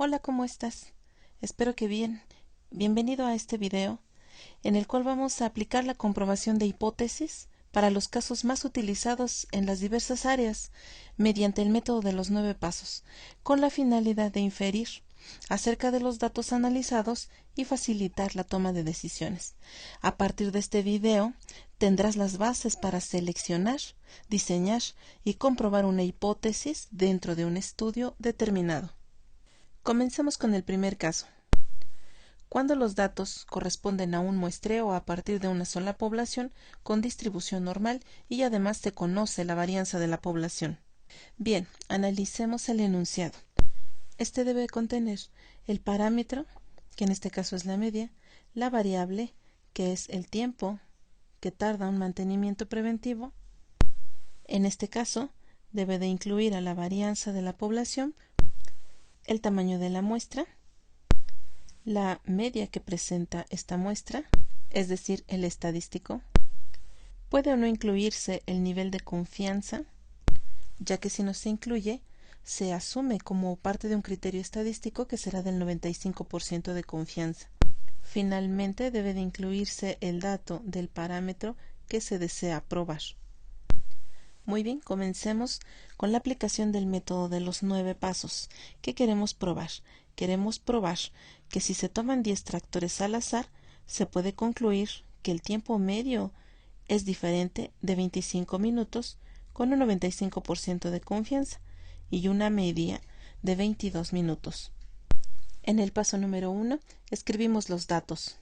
Hola, ¿cómo estás? Espero que bien. Bienvenido a este video, en el cual vamos a aplicar la comprobación de hipótesis para los casos más utilizados en las diversas áreas mediante el método de los 9 pasos, con la finalidad de inferir acerca de los datos analizados y facilitar la toma de decisiones. A partir de este video, tendrás las bases para seleccionar, diseñar y comprobar una hipótesis dentro de un estudio determinado. Comencemos con el primer caso. Cuando los datos corresponden a un muestreo a partir de una sola población con distribución normal y además se conoce la varianza de la población. Bien, analicemos el enunciado. Este debe contener el parámetro, que en este caso es la media, la variable, que es el tiempo que tarda un mantenimiento preventivo. En este caso, debe de incluir a la varianza de la población, el tamaño de la muestra, la media que presenta esta muestra, es decir, el estadístico. Puede o no incluirse el nivel de confianza, ya que si no se incluye, se asume como parte de un criterio estadístico que será del 95% de confianza. Finalmente, debe de incluirse el dato del parámetro que se desea probar. Muy bien, comencemos con la aplicación del método de los 9 pasos. ¿Qué queremos probar? Queremos probar que si se toman 10 tractores al azar, se puede concluir que el tiempo medio es diferente de 25 minutos con un 95% de confianza y una media de 22 minutos. En el paso número 1, escribimos los datos.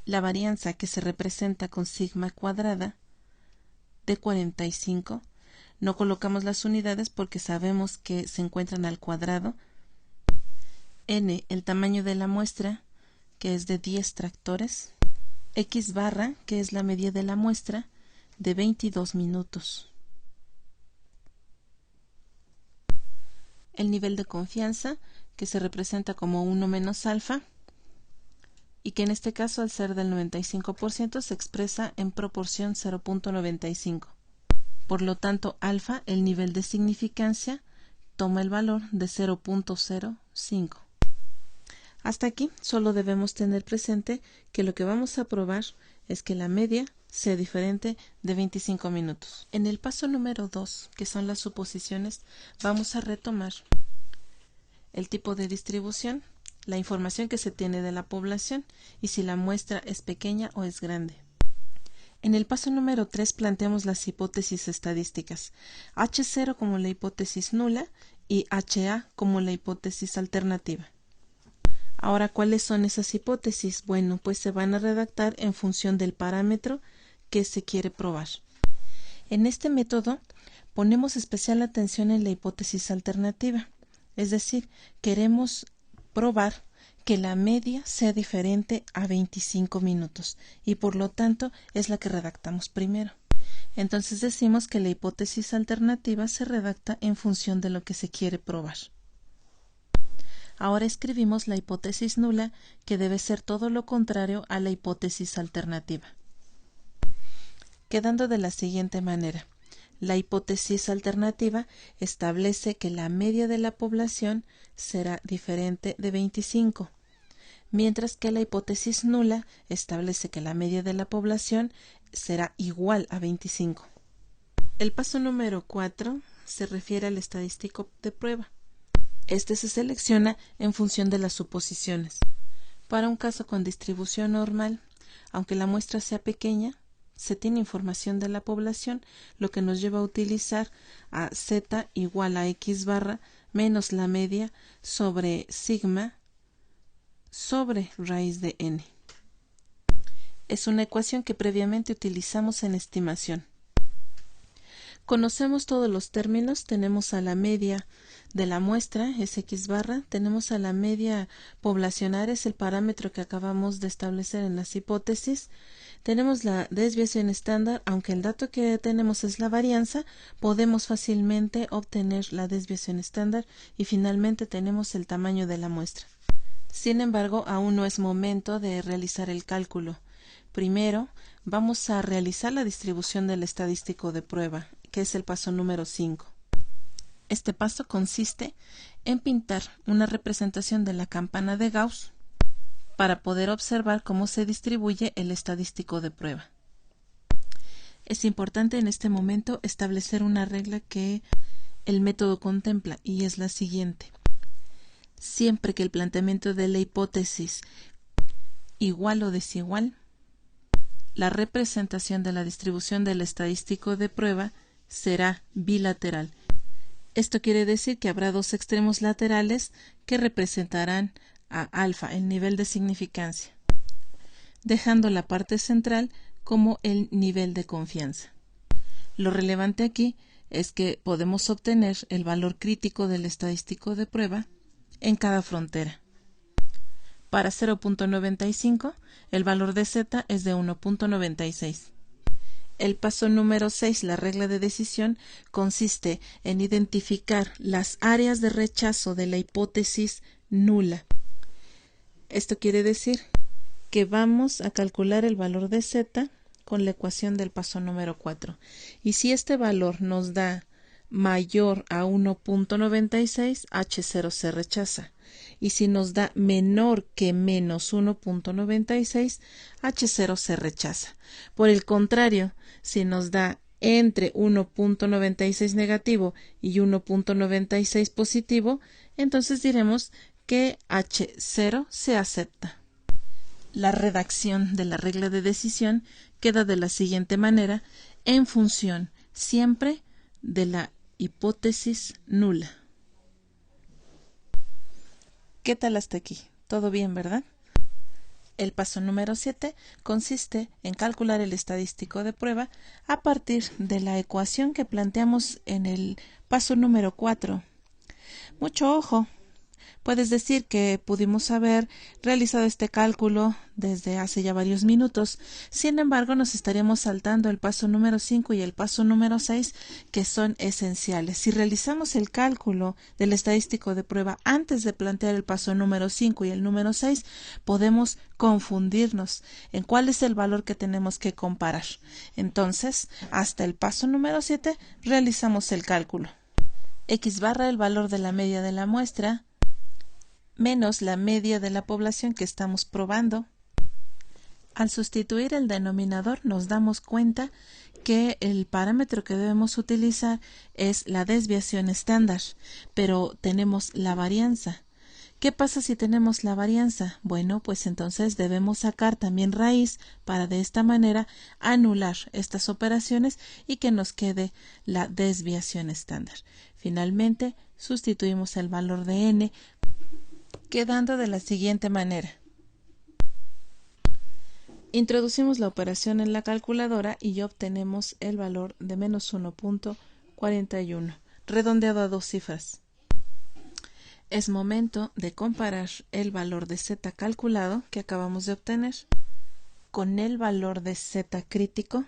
La varianza, que se representa con sigma cuadrada, de 45. No colocamos las unidades porque sabemos que se encuentran al cuadrado. N, el tamaño de la muestra, que es de 10 tractores. X barra, que es la media de la muestra, de 22 minutos. El nivel de confianza, que se representa como 1 menos alfa, y que en este caso, al ser del 95%, se expresa en proporción 0.95. Por lo tanto, alfa, el nivel de significancia, toma el valor de 0.05. Hasta aquí solo debemos tener presente que lo que vamos a probar es que la media sea diferente de 25 minutos. En el paso número 2, que son las suposiciones, vamos a retomar el tipo de distribución, la información que se tiene de la población y si la muestra es pequeña o es grande. En el paso número 3 planteamos las hipótesis estadísticas, H0 como la hipótesis nula y HA como la hipótesis alternativa. Ahora, ¿cuáles son esas hipótesis? Bueno, pues se van a redactar en función del parámetro que se quiere probar. En este método ponemos especial atención en la hipótesis alternativa, es decir, queremos probar que la media sea diferente a 25 minutos y por lo tanto es la que redactamos primero. Entonces decimos que la hipótesis alternativa se redacta en función de lo que se quiere probar. Ahora escribimos la hipótesis nula, que debe ser todo lo contrario a la hipótesis alternativa. Quedando de la siguiente manera. La hipótesis alternativa establece que la media de la población será diferente de 25, mientras que la hipótesis nula establece que la media de la población será igual a 25. El paso número 4 se refiere al estadístico de prueba. Este se selecciona en función de las suposiciones. Para un caso con distribución normal, aunque la muestra sea pequeña, se tiene información de la población, lo que nos lleva a utilizar a z igual a x barra menos la media sobre sigma sobre raíz de n. Es una ecuación que previamente utilizamos en estimación. Conocemos todos los términos, tenemos a la media de la muestra, es x barra, tenemos a la media poblacional, es el parámetro que acabamos de establecer en las hipótesis, tenemos la desviación estándar, aunque el dato que tenemos es la varianza, podemos fácilmente obtener la desviación estándar y finalmente tenemos el tamaño de la muestra. Sin embargo, aún no es momento de realizar el cálculo. Primero, vamos a realizar la distribución del estadístico de prueba, que es el paso número 5. Este paso consiste en pintar una representación de la campana de Gauss para poder observar cómo se distribuye el estadístico de prueba. Es importante en este momento establecer una regla que el método contempla y es la siguiente. Siempre que el planteamiento de la hipótesis igual o desigual, la representación de la distribución del estadístico de prueba será bilateral. Esto quiere decir que habrá dos extremos laterales que representarán a alfa, el nivel de significancia, dejando la parte central como el nivel de confianza. Lo relevante aquí es que podemos obtener el valor crítico del estadístico de prueba en cada frontera. Para 0.95, el valor de z es de 1.96. El paso número 6, la regla de decisión, consiste en identificar las áreas de rechazo de la hipótesis nula. Esto quiere decir que vamos a calcular el valor de z con la ecuación del paso número 4. Y si este valor nos da mayor a 1.96, H0 se rechaza. Y si nos da menor que menos 1.96, H0 se rechaza. Por el contrario, si nos da entre 1.96 negativo y 1.96 positivo, entonces diremos que H0 se acepta. La redacción de la regla de decisión queda de la siguiente manera en función siempre de la hipótesis nula. ¿Qué tal hasta aquí? ¿Todo bien, verdad? El paso número 7 consiste en calcular el estadístico de prueba a partir de la ecuación que planteamos en el paso número 4. Mucho ojo. Puedes decir que pudimos haber realizado este cálculo desde hace ya varios minutos. Sin embargo, nos estaríamos saltando el paso número 5 y el paso número 6, que son esenciales. Si realizamos el cálculo del estadístico de prueba antes de plantear el paso número 5 y el número 6, podemos confundirnos en cuál es el valor que tenemos que comparar. Entonces, hasta el paso número 7, realizamos el cálculo. X barra el valor de la media de la muestra menos la media de la población que estamos probando. Al sustituir el denominador nos damos cuenta que el parámetro que debemos utilizar es la desviación estándar, pero tenemos la varianza. ¿Qué pasa si tenemos la varianza? Bueno, pues entonces debemos sacar también raíz para de esta manera anular estas operaciones y que nos quede la desviación estándar. Finalmente, sustituimos el valor de n quedando de la siguiente manera. Introducimos la operación en la calculadora y ya obtenemos el valor de menos 1.41, redondeado a dos cifras. Es momento de comparar el valor de z calculado que acabamos de obtener con el valor de z crítico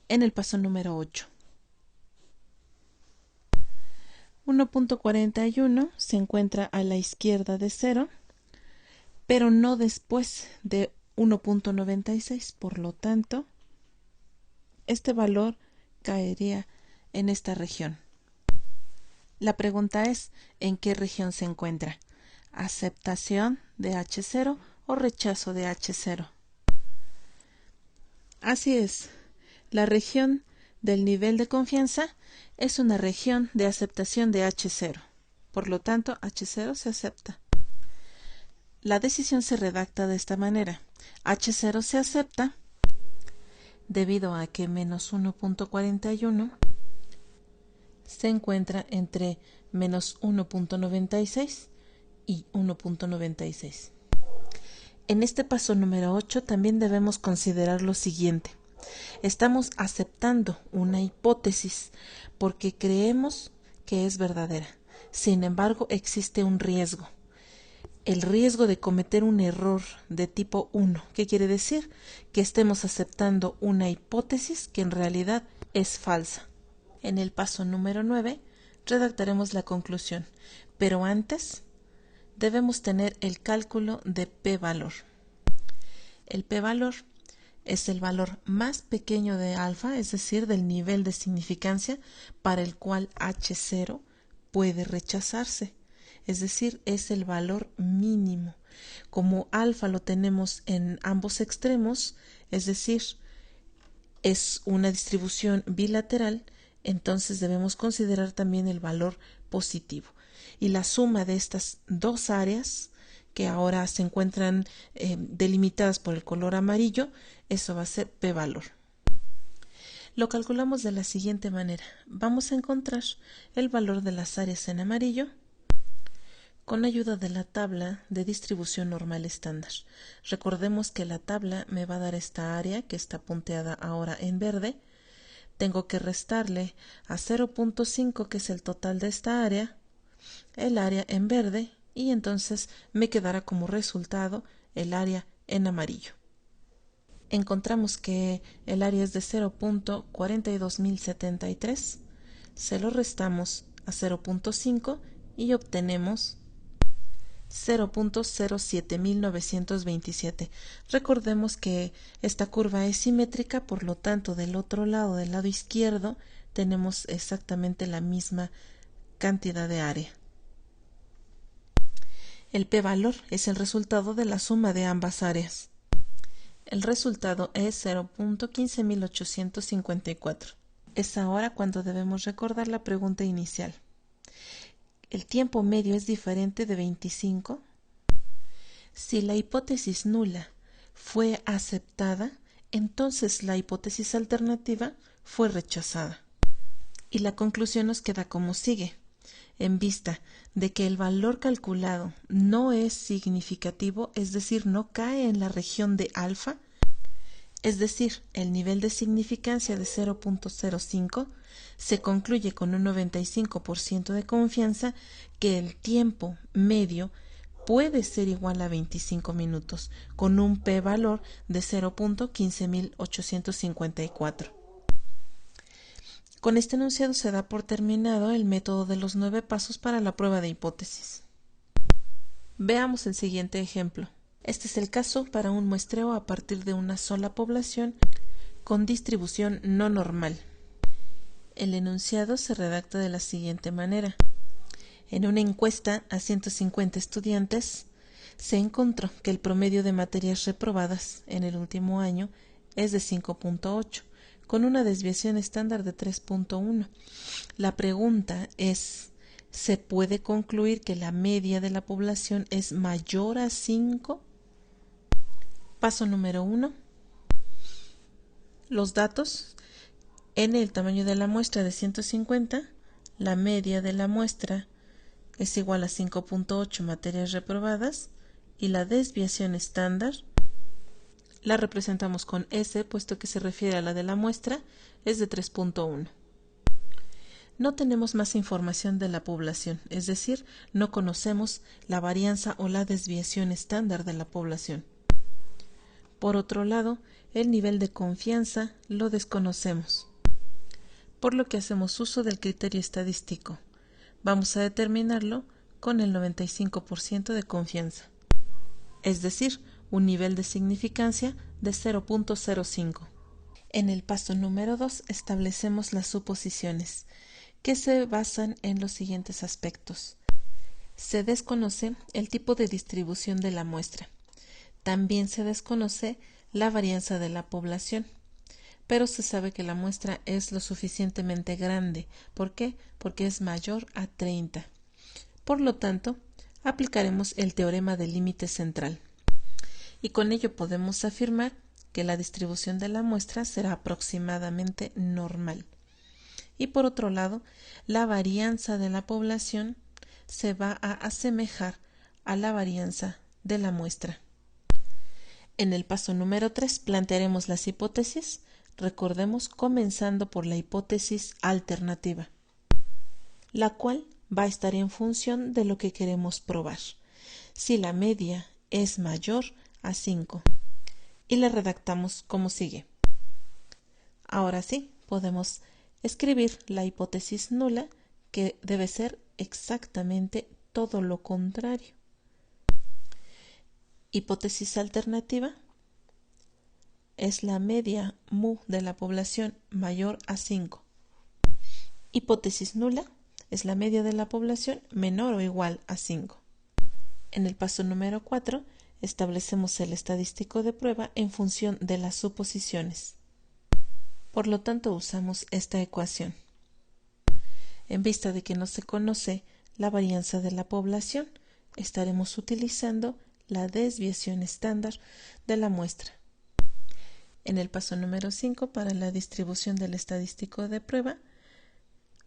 en el paso número 8. 1.41 se encuentra a la izquierda de 0, pero no después de 1.96. Por lo tanto, este valor caería en esta región. La pregunta es, ¿en qué región se encuentra? ¿Aceptación de H0 o rechazo de H0? Así es, la región del nivel de confianza es una región de aceptación de H0. Por lo tanto, H0 se acepta. La decisión se redacta de esta manera. H0 se acepta debido a que menos 1.41 se encuentra entre menos 1.96 y 1.96. En este paso número 8 también debemos considerar lo siguiente. Estamos aceptando una hipótesis porque creemos que es verdadera. Sin embargo, existe un riesgo. El riesgo de cometer un error de tipo 1. ¿Qué quiere decir? Que estemos aceptando una hipótesis que en realidad es falsa. En el paso número 9 redactaremos la conclusión, pero antes debemos tener el cálculo de p-valor. El p-valor es el valor más pequeño de alfa, es decir, del nivel de significancia para el cual H0 puede rechazarse, es decir, es el valor mínimo. Como alfa lo tenemos en ambos extremos, es decir, es una distribución bilateral, entonces debemos considerar también el valor positivo. Y la suma de estas dos áreas, que ahora se encuentran delimitadas por el color amarillo, eso va a ser p-valor. Lo calculamos de la siguiente manera. Vamos a encontrar el valor de las áreas en amarillo con ayuda de la tabla de distribución normal estándar. Recordemos que la tabla me va a dar esta área que está punteada ahora en verde. Tengo que restarle a 0.5, que es el total de esta área, el área en verde, y entonces me quedará como resultado el área en amarillo. Encontramos que el área es de 0.42073, se lo restamos a 0.5 y obtenemos 0.07927. Recordemos que esta curva es simétrica, por lo tanto del otro lado, del lado izquierdo, tenemos exactamente la misma cantidad de área. El p-valor es el resultado de la suma de ambas áreas. El resultado es 0.15854. Es ahora cuando debemos recordar la pregunta inicial. ¿El tiempo medio es diferente de 25? Si la hipótesis nula fue aceptada, entonces la hipótesis alternativa fue rechazada. Y la conclusión nos queda como sigue. En vista de que el valor calculado no es significativo, es decir, no cae en la región de alfa, es decir, el nivel de significancia de 0.05, se concluye con un 95% de confianza que el tiempo medio puede ser igual a 25 minutos, con un p-valor de 0.15854. Con este enunciado se da por terminado el método de los 9 pasos para la prueba de hipótesis. Veamos el siguiente ejemplo. Este es el caso para un muestreo a partir de una sola población con distribución no normal. El enunciado se redacta de la siguiente manera. En una encuesta a 150 estudiantes, se encontró que el promedio de materias reprobadas en el último año es de 5.8, con una desviación estándar de 3.1. La pregunta es, ¿se puede concluir que la media de la población es mayor a 5? Paso número 1. Los datos. N, el tamaño de la muestra de 150, la media de la muestra es igual a 5.8 materias reprobadas y la desviación estándar la representamos con S, puesto que se refiere a la de la muestra, es de 3.1. No tenemos más información de la población, es decir, no conocemos la varianza o la desviación estándar de la población. Por otro lado, el nivel de confianza lo desconocemos, por lo que hacemos uso del criterio estadístico. Vamos a determinarlo con el 95% de confianza, es decir, un nivel de significancia de 0.05. En el paso número 2 establecemos las suposiciones, que se basan en los siguientes aspectos. Se desconoce el tipo de distribución de la muestra. También se desconoce la varianza de la población, pero se sabe que la muestra es lo suficientemente grande. ¿Por qué? Porque es mayor a 30. Por lo tanto, aplicaremos el teorema del límite central. Y con ello podemos afirmar que la distribución de la muestra será aproximadamente normal. Y por otro lado, la varianza de la población se va a asemejar a la varianza de la muestra. En el paso número 3 plantearemos las hipótesis, recordemos comenzando por la hipótesis alternativa, la cual va a estar en función de lo que queremos probar. Si la media es mayor a 5, y la redactamos como sigue. Ahora sí, podemos escribir la hipótesis nula, que debe ser exactamente todo lo contrario. Hipótesis alternativa, es la media mu de la población mayor a 5. Hipótesis nula es la media de la población menor o igual a 5. En el paso número 4, establecemos el estadístico de prueba en función de las suposiciones. Por lo tanto, usamos esta ecuación. En vista de que no se conoce la varianza de la población, estaremos utilizando la desviación estándar de la muestra. En el paso número 5, para la distribución del estadístico de prueba,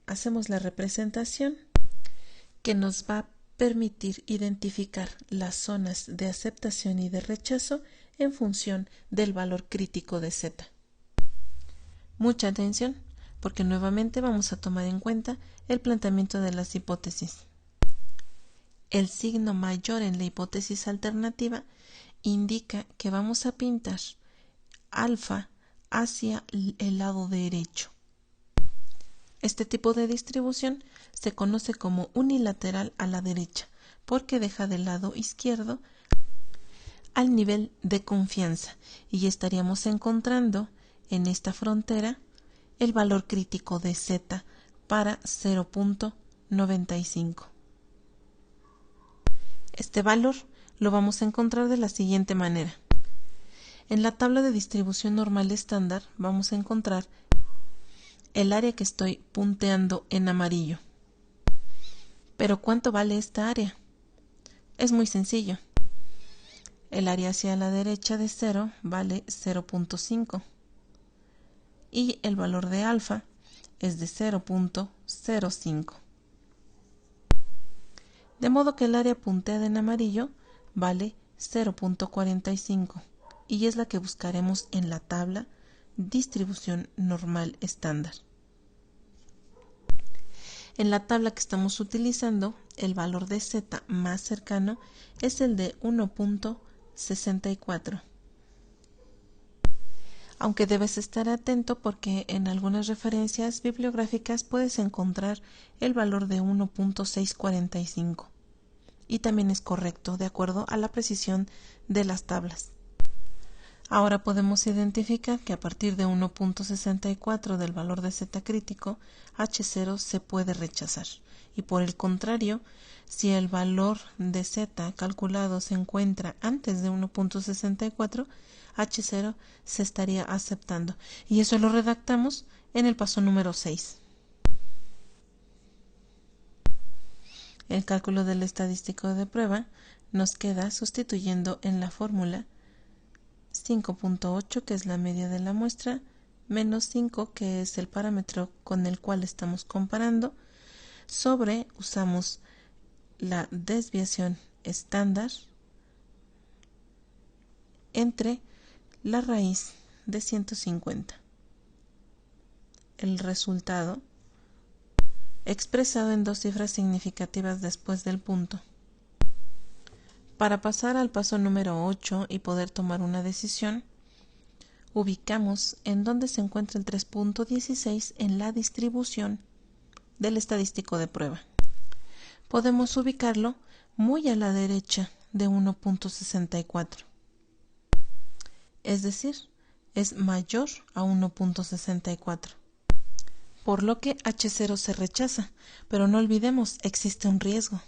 hacemos la representación que nos va a permitir identificar las zonas de aceptación y de rechazo en función del valor crítico de Z. Mucha atención, porque nuevamente vamos a tomar en cuenta el planteamiento de las hipótesis. El signo mayor en la hipótesis alternativa indica que vamos a pintar alfa hacia el lado derecho. Este tipo de distribución se conoce como unilateral a la derecha, porque deja del lado izquierdo al nivel de confianza y estaríamos encontrando en esta frontera el valor crítico de Z para 0.95. Este valor lo vamos a encontrar de la siguiente manera. En la tabla de distribución normal estándar vamos a encontrar el área que estoy punteando en amarillo. ¿Pero cuánto vale esta área? Es muy sencillo. El área hacia la derecha de 0 vale 0.5 y el valor de alfa es de 0.05. De modo que el área punteada en amarillo vale 0.45 y es la que buscaremos en la tabla distribución normal estándar. En la tabla que estamos utilizando, el valor de Z más cercano es el de 1.64. Aunque debes estar atento porque en algunas referencias bibliográficas puedes encontrar el valor de 1.645 y también es correcto de acuerdo a la precisión de las tablas. Ahora podemos identificar que a partir de 1.64 del valor de Z crítico, H0 se puede rechazar. Y por el contrario, si el valor de Z calculado se encuentra antes de 1.64, H0 se estaría aceptando. Y eso lo redactamos en el paso número 6. El cálculo del estadístico de prueba nos queda sustituyendo en la fórmula 5.8, que es la media de la muestra, menos 5, que es el parámetro con el cual estamos comparando, usamos la desviación estándar entre la raíz de 150. El resultado expresado en dos cifras significativas después del punto. Para pasar al paso número 8 y poder tomar una decisión, ubicamos en dónde se encuentra el 3.16 en la distribución del estadístico de prueba. Podemos ubicarlo muy a la derecha de 1.64. Es decir, es mayor a 1.64. Por lo que H0 se rechaza, pero no olvidemos, existe un riesgo.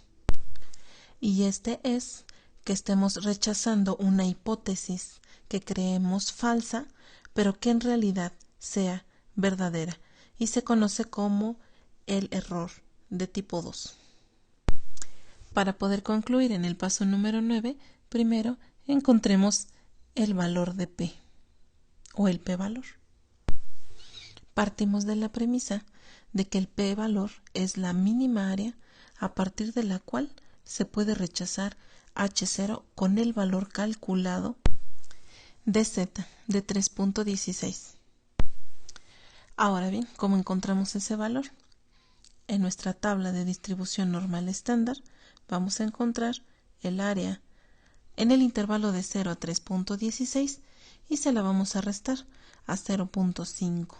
Y este es que estemos rechazando una hipótesis que creemos falsa, pero que en realidad sea verdadera, y se conoce como el error de tipo 2. Para poder concluir en el paso número 9, primero encontremos el valor de P, o el P-valor. Partimos de la premisa de que el P-valor es la mínima área a partir de la cual se puede rechazar H0 con el valor calculado de Z de 3.16. Ahora bien, ¿cómo encontramos ese valor? En nuestra tabla de distribución normal estándar vamos a encontrar el área en el intervalo de 0 a 3.16 y se la vamos a restar a 0.5.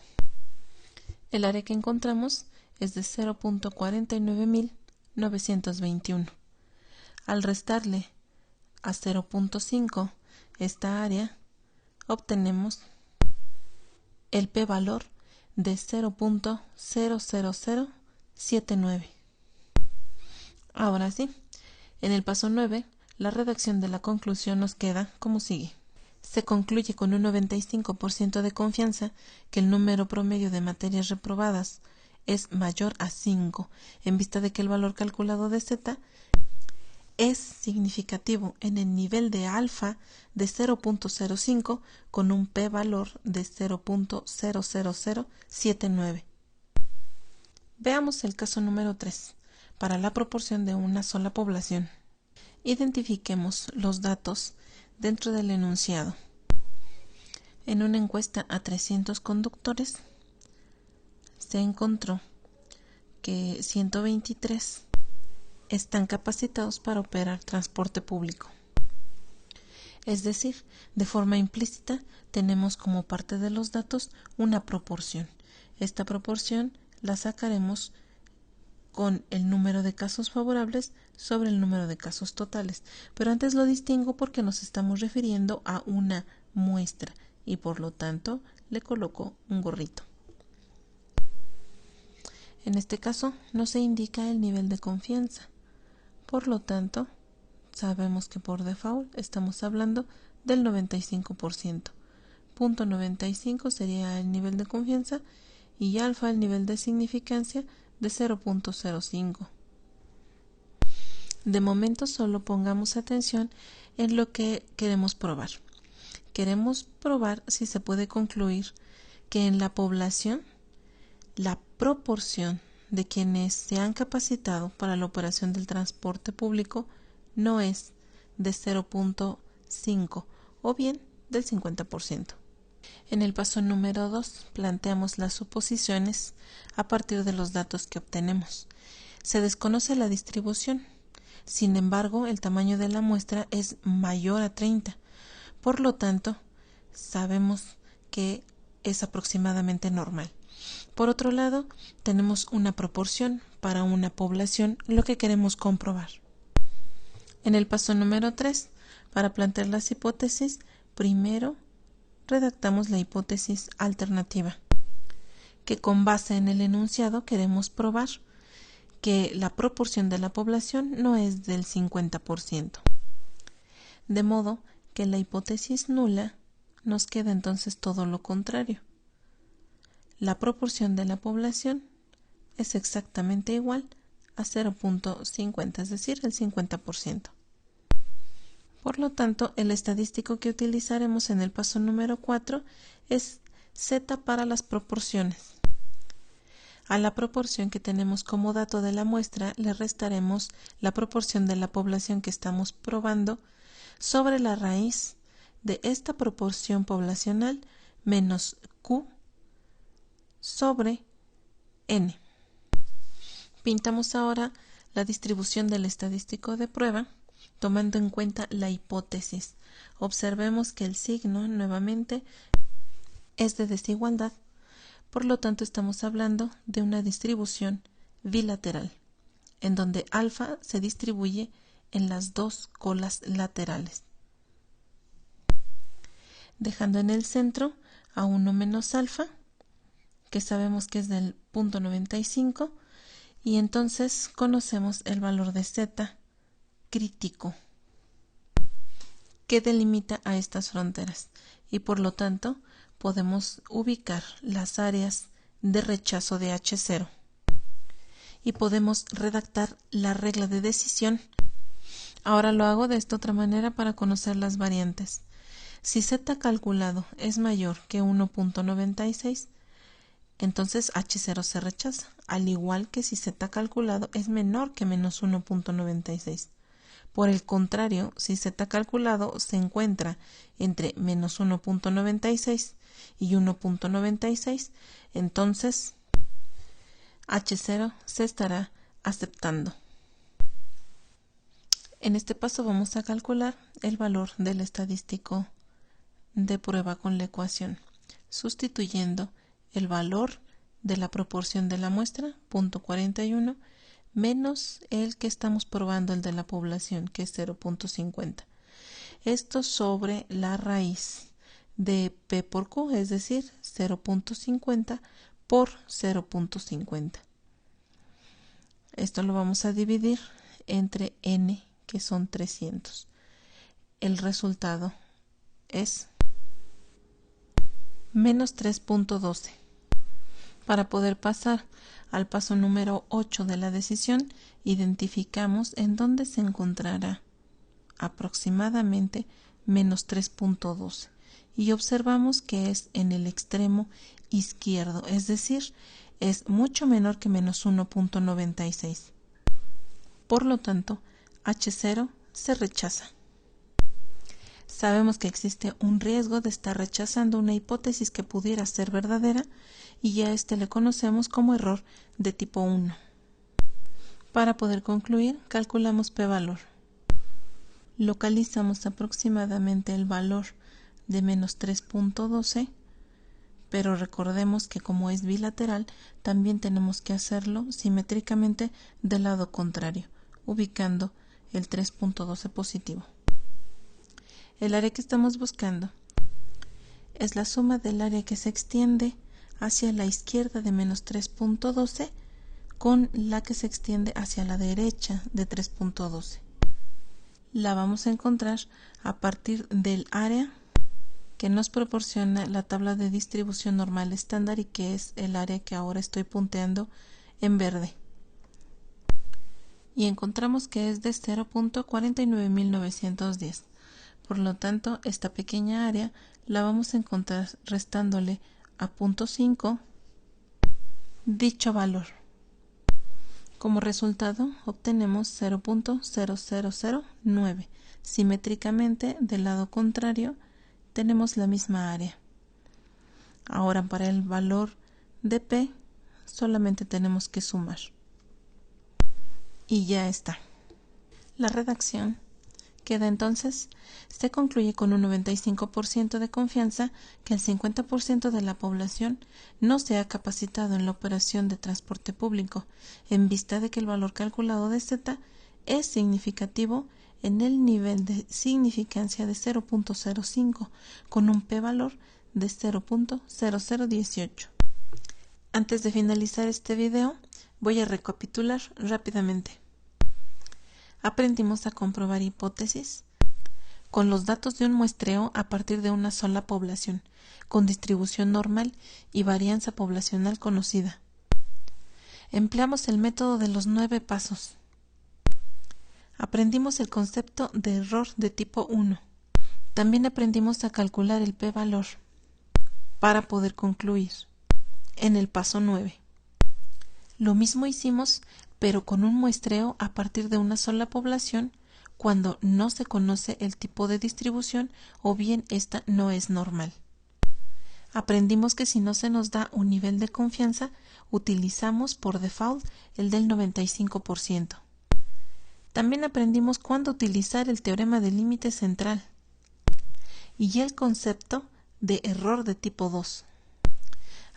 El área que encontramos es de 0.49921. Al restarle a 0.5 esta área, obtenemos el p-valor de 0.00079. Ahora sí, en el paso 9, la redacción de la conclusión nos queda como sigue. Se concluye con un 95% de confianza que el número promedio de materias reprobadas es mayor a 5, en vista de que el valor calculado de z es significativo en el nivel de alfa de 0.05 con un p-valor de 0.00079. Veamos el caso número 3. Para la proporción de una sola población, identifiquemos los datos dentro del enunciado. En una encuesta a 300 conductores, se encontró que 123 están capacitados para operar transporte público. Es decir, de forma implícita tenemos como parte de los datos una proporción. Esta proporción la sacaremos con el número de casos favorables sobre el número de casos totales. Pero antes lo distingo porque nos estamos refiriendo a una muestra y por lo tanto le coloco un gorrito. En este caso no se indica el nivel de confianza. Por lo tanto, sabemos que por default estamos hablando del 95%. Punto 95 sería el nivel de confianza y alfa el nivel de significancia de 0.05. De momento solo pongamos atención en lo que queremos probar. Queremos probar si se puede concluir que en la población la proporción de quienes se han capacitado para la operación del transporte público no es de 0.5 o bien del 50%. En el paso número 2 planteamos las suposiciones a partir de los datos que obtenemos. Se desconoce la distribución, sin embargo el tamaño de la muestra es mayor a 30, por lo tanto sabemos que es aproximadamente normal. Por otro lado, tenemos una proporción para una población, lo que queremos comprobar. En el paso número 3, para plantear las hipótesis, primero redactamos la hipótesis alternativa, que con base en el enunciado queremos probar que la proporción de la población no es del 50%. De modo que la hipótesis nula nos queda entonces todo lo contrario. La proporción de la población es exactamente igual a 0.50, es decir, el 50%. Por lo tanto, el estadístico que utilizaremos en el paso número 4 es Z para las proporciones. A la proporción que tenemos como dato de la muestra le restaremos la proporción de la población que estamos probando sobre la raíz de esta proporción poblacional menos Q sobre N. Pintamos ahora la distribución del estadístico de prueba tomando en cuenta la hipótesis. Observemos que el signo nuevamente es de desigualdad, por lo tanto estamos hablando de una distribución bilateral, en donde alfa se distribuye en las dos colas laterales, dejando en el centro a 1 menos alfa, que sabemos que es del 0.95, y entonces conocemos el valor de Z crítico que delimita a estas fronteras y por lo tanto podemos ubicar las áreas de rechazo de H0 y podemos redactar la regla de decisión. Ahora lo hago de esta otra manera para conocer las variantes. Si Z calculado es mayor que 1.96, entonces H0 se rechaza, al igual que si Z calculado es menor que menos 1.96. Por el contrario, si Z calculado se encuentra entre menos 1.96 y 1.96, entonces H0 se estará aceptando. En este paso vamos a calcular el valor del estadístico de prueba con la ecuación, sustituyendo el valor de la proporción de la muestra, 0.41, menos el que estamos probando, el de la población, que es 0.50. Esto sobre la raíz de P por Q, es decir, 0.50 por 0.50. Esto lo vamos a dividir entre N, que son 300. El resultado es menos 3.12. Para poder pasar al paso número 8 de la decisión, identificamos en dónde se encontrará aproximadamente menos 3.12 y observamos que es en el extremo izquierdo, es decir, es mucho menor que menos 1.96. Por lo tanto, H0 se rechaza. Sabemos que existe un riesgo de estar rechazando una hipótesis que pudiera ser verdadera y a este le conocemos como error de tipo 1. Para poder concluir, calculamos p-valor. Localizamos aproximadamente el valor de menos 3.12, pero recordemos que como es bilateral, también tenemos que hacerlo simétricamente del lado contrario, ubicando el 3.12 positivo. El área que estamos buscando es la suma del área que se extiende hacia la izquierda de menos 3.12 con la que se extiende hacia la derecha de 3.12. La vamos a encontrar a partir del área que nos proporciona la tabla de distribución normal estándar y que es el área que ahora estoy punteando en verde. Y encontramos que es de 0.49910. Por lo tanto, esta pequeña área la vamos a encontrar restándole a 0.5 dicho valor. Como resultado, obtenemos 0.0009. Simétricamente, del lado contrario, tenemos la misma área. Ahora, para el valor de P, solamente tenemos que sumar. Y ya está. La redacción queda entonces, se concluye con un 95% de confianza que el 50% de la población no se ha capacitado en la operación de transporte público, en vista de que el valor calculado de Z es significativo en el nivel de significancia de 0.05, con un p-valor de 0.0018. Antes de finalizar este video, voy a recapitular rápidamente. Aprendimos a comprobar hipótesis con los datos de un muestreo a partir de una sola población, con distribución normal y varianza poblacional conocida. Empleamos el método de los 9 pasos. Aprendimos el concepto de error de tipo 1. También aprendimos a calcular el p-valor para poder concluir en el paso 9. Lo mismo hicimos, pero con un muestreo a partir de una sola población cuando no se conoce el tipo de distribución o bien esta no es normal. Aprendimos que si no se nos da un nivel de confianza, utilizamos por default el del 95%. También aprendimos cuándo utilizar el teorema del límite central y el concepto de error de tipo 2.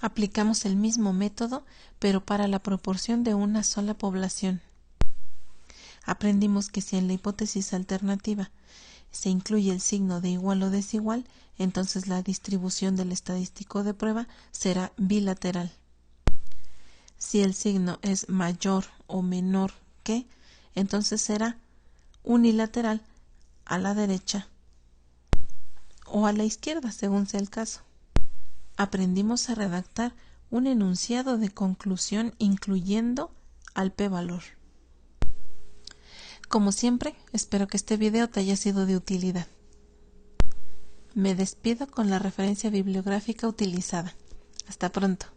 Aplicamos el mismo método, pero para la proporción de una sola población. Aprendimos que si en la hipótesis alternativa se incluye el signo de igual o desigual, entonces la distribución del estadístico de prueba será bilateral. Si el signo es mayor o menor que, entonces será unilateral a la derecha o a la izquierda, según sea el caso. Aprendimos a redactar un enunciado de conclusión incluyendo al p-valor. Como siempre, espero que este video te haya sido de utilidad. Me despido con la referencia bibliográfica utilizada. Hasta pronto.